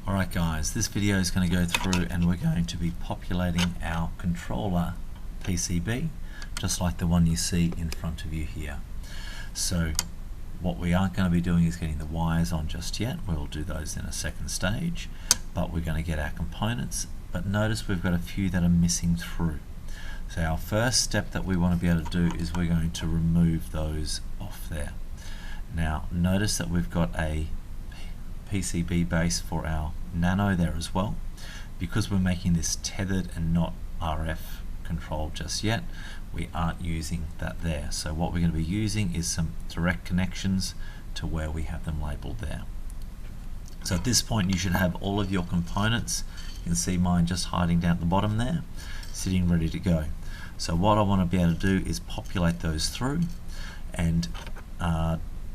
Alright guys, this video is going to go through and we're going to be populating our controller PCB just like the one you see in front of you here. So what we aren't going to be doing is getting the wires on just yet. We'll do those in a second stage, but we're going to get our components. But notice we've got a few that are missing through. So our first step that we want to be able to do is we're going to remove those off there. Now notice that we've got a PCB base for our nano there as well. Because we're making this tethered and not RF controlled just yet, we aren't using that there. So what we're going to be using is some direct connections to where we have them labeled there. So at this point you should have all of your components. You can see mine just hiding down at the bottom there, sitting ready to go. So what I want to be able to do is populate those through and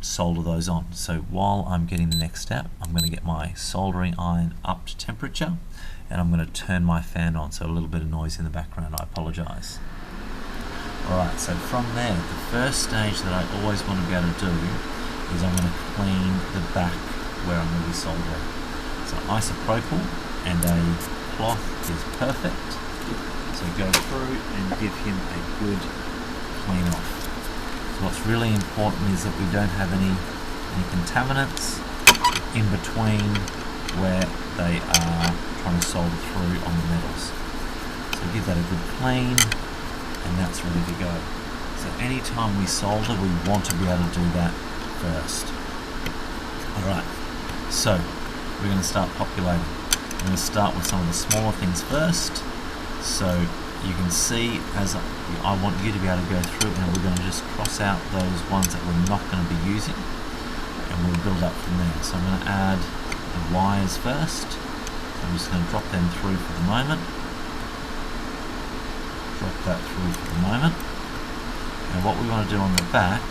solder those on. So while I'm getting the next step, I'm going to get my soldering iron up to temperature and I'm going to turn my fan on, so a little bit of noise in the background, I apologize. Alright, so from there, the first stage that I always want to be able to do is I'm going to clean the back where I'm going to be soldering. So isopropyl and a cloth is perfect. So go through and give him a good clean off. What's really important is that we don't have any contaminants in between where they are trying to solder through on the metals. So give that a good clean and that's ready to go. So anytime we solder, we want to be able to do that first. Alright, so we're going to start populating. I'm going to start with some of the smaller things first. So you can see as I want you to be able to go through, and we're going to just cross out those ones that we're not going to be using and we'll build up from there. So I'm going to add the wires first. I'm just going to drop them through for the moment. Drop that through for the moment. And what we want to do on the back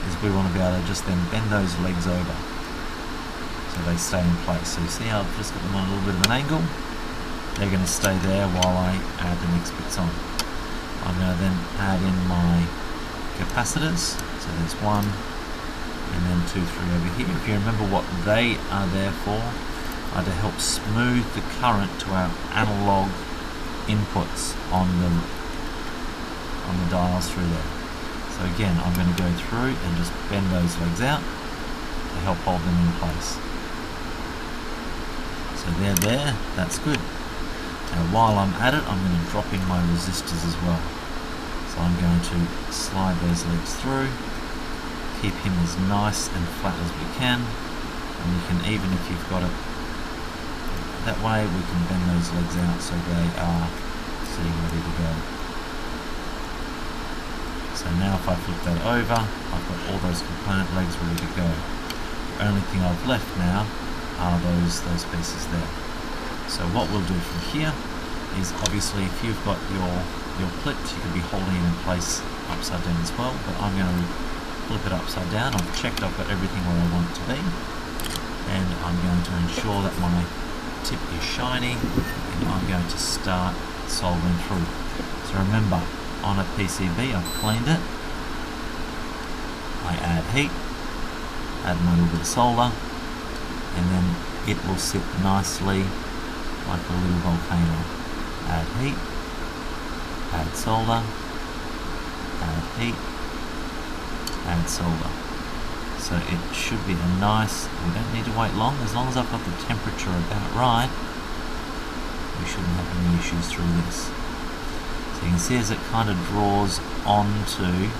is we want to be able to just then bend those legs over so they stay in place. So you see how I've just got them on a little bit of an angle? They're going to stay there while I add the next bits on. I'm going to then add in my capacitors. So there's 1 and then 2, 3 over here. If you remember what they are there for, are to help smooth the current to our analog inputs on the dials through there. So again, I'm going to go through and just bend those legs out to help hold them in place. So they're there, that's good. Now while I'm at it, I'm going to drop in my resistors as well. So I'm going to slide those legs through, keep him as nice and flat as we can, and you can, even if you've got it that way, we can bend those legs out so they are sitting ready to go. So now if I flip that over, I've got all those component legs ready to go. The only thing I've left now are those pieces there. So what we'll do from here is, obviously if you've got your clips, you could be holding it in place upside down as well, but I'm going to flip it upside down. I've checked I've got everything where I want it to be, and I'm going to ensure that my tip is shiny, and I'm going to start soldering through. So remember, on a PCB I've cleaned it, I add heat, add my little bit of solder, and then it will sit nicely like a little volcano. Add heat, add solder, add heat, add solder. So it should be a nice, we don't need to wait long, as long as I've got the temperature about right, we shouldn't have any issues through this. So you can see as it kind of draws onto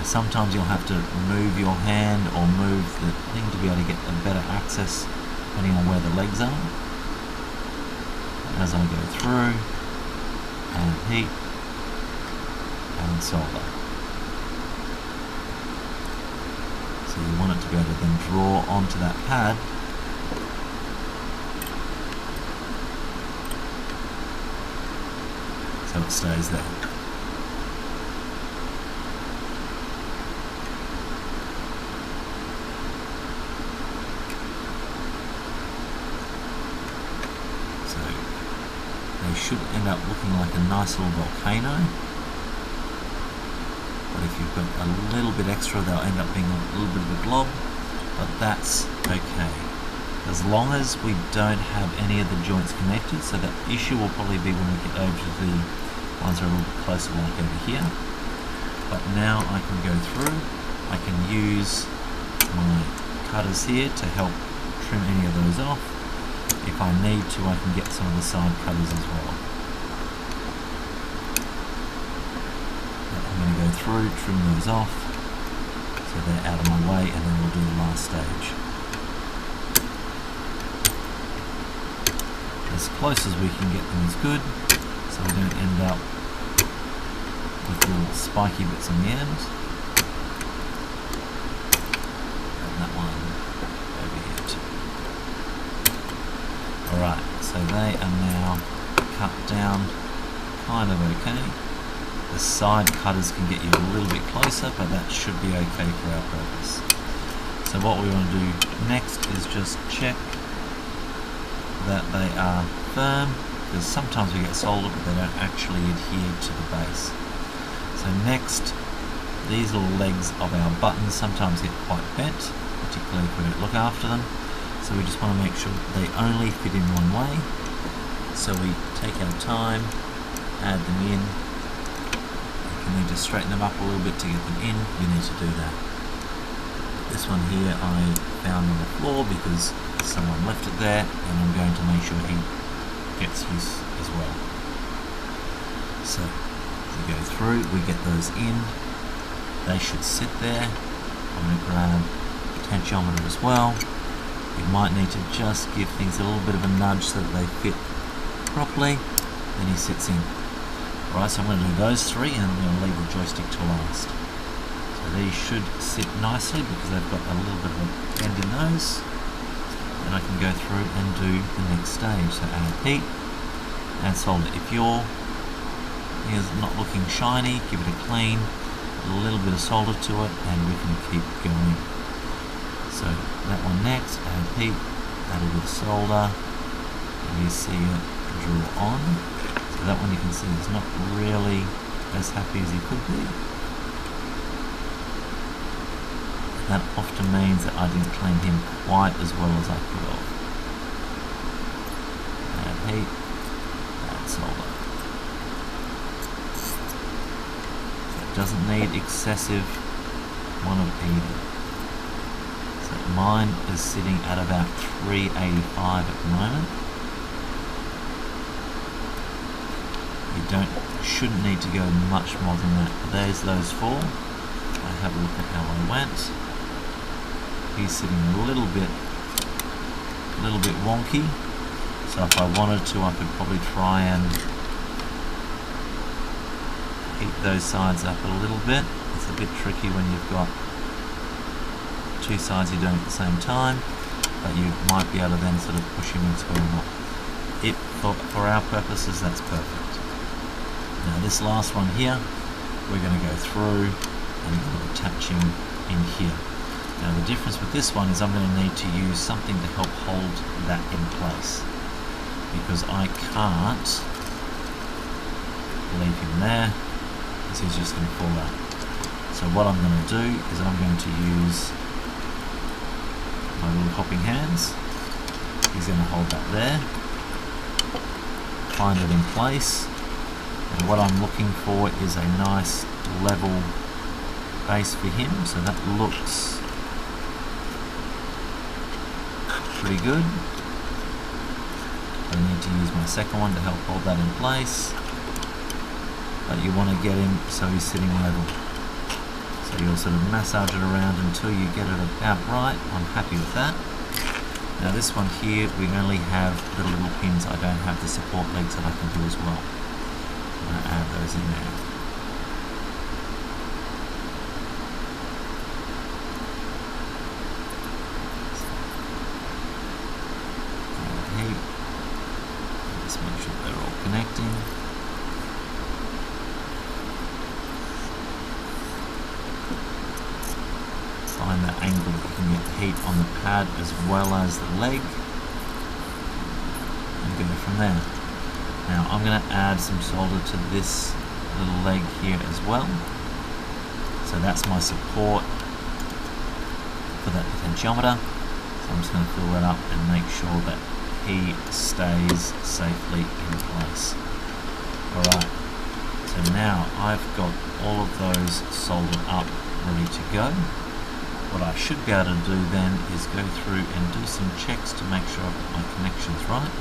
sometimes you'll have to move your hand or move the thing to be able to get a better access depending on where the legs are. As I go through, and heat, and solder. So you want it to be able to then draw onto that pad so it stays there. They should end up looking like a nice little volcano, but if you've got a little bit extra, they'll end up being a little bit of a glob, but that's okay. As long as we don't have any of the joints connected, so the issue will probably be when we get over to the ones that are a little bit closer, like over here. But now I can go through, I can use my cutters here to help trim any of those off. If I need to, I can get some of the side cutters as well. I'm going to go through, trim those off, so they're out of my way, and then we'll do the last stage. As close as we can get them is good, so we don't end up with little spiky bits on the end. And that one over here too. Alright, so they are now cut down kind of okay. The side cutters can get you a little bit closer, but that should be okay for our purpose. So what we want to do next is just check that they are firm, because sometimes we get solder but they don't actually adhere to the base. So next, these little legs of our buttons sometimes get quite bent, particularly if we don't look after them. So we just want to make sure they only fit in one way. So we take our time, add them in. If you need to straighten them up a little bit to get them in, you need to do that. This one here I found on the floor because someone left it there, and I'm going to make sure he gets use as well. So we go through, we get those in, they should sit there. I'm going to grab the potentiometer as well. You might need to just give things a little bit of a nudge so that they fit properly, then he sits in. Alright, so I'm going to do those three, and I'm going to leave the joystick to last. So these should sit nicely because they've got a little bit of a bend in those. And I can go through and do the next stage. So add heat and solder. If your is not looking shiny, give it a clean, a little bit of solder to it, and we can keep going. So that one next, add heat, add a bit of solder, and you see it draw on. So that one you can see is not really as happy as he could be. That often means that I didn't clean him quite as well as I could have. Add heat, add solder. So it doesn't need excessive one of either. So mine is sitting at about 385 at the moment. You shouldn't need to go much more than that. But there's those four. I have a look at how I went. He's sitting a little bit wonky, so if I wanted to, I could probably try and heat those sides up a little bit. It's a bit tricky when you've got two sides you're doing at the same time, but you might be able to then sort of push him and square him up. For our purposes, that's perfect. Now this last one here, we're going to go through and attach him in here. Now the difference with this one is I'm going to need to use something to help hold that in place, because I can't leave him there because he's just going to fall out. So what I'm going to do is I'm going to use my little hopping hands. He's going to hold that there, find it in place, and what I'm looking for is a nice level base for him, so that looks pretty good. I need to use my second one to help hold that in place, but you want to get him so he's sitting level. So you'll sort of massage it around until you get it about right. I'm happy with that. Now this one here, we only have the little pins. I don't have the support legs that I can do as well. I'm going to add those in there. Just make sure they're all connecting. Find that angle that you can get the heat on the pad as well as the leg, and go from there. Now I'm going to add some solder to this little leg here as well. So that's my support for that potentiometer. So I'm just going to fill that up and make sure that he stays safely in place. Alright, so now I've got all of those soldered up, ready to go. What I should be able to do then is go through and do some checks to make sure I've got my connections right.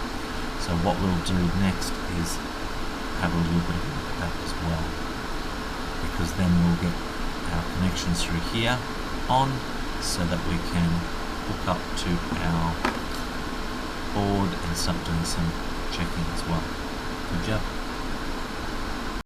So what we'll do next is have a little bit of a look at that as well, because then we'll get our connections through here on, so that we can hook up to our board and start doing some checking as well. Good job.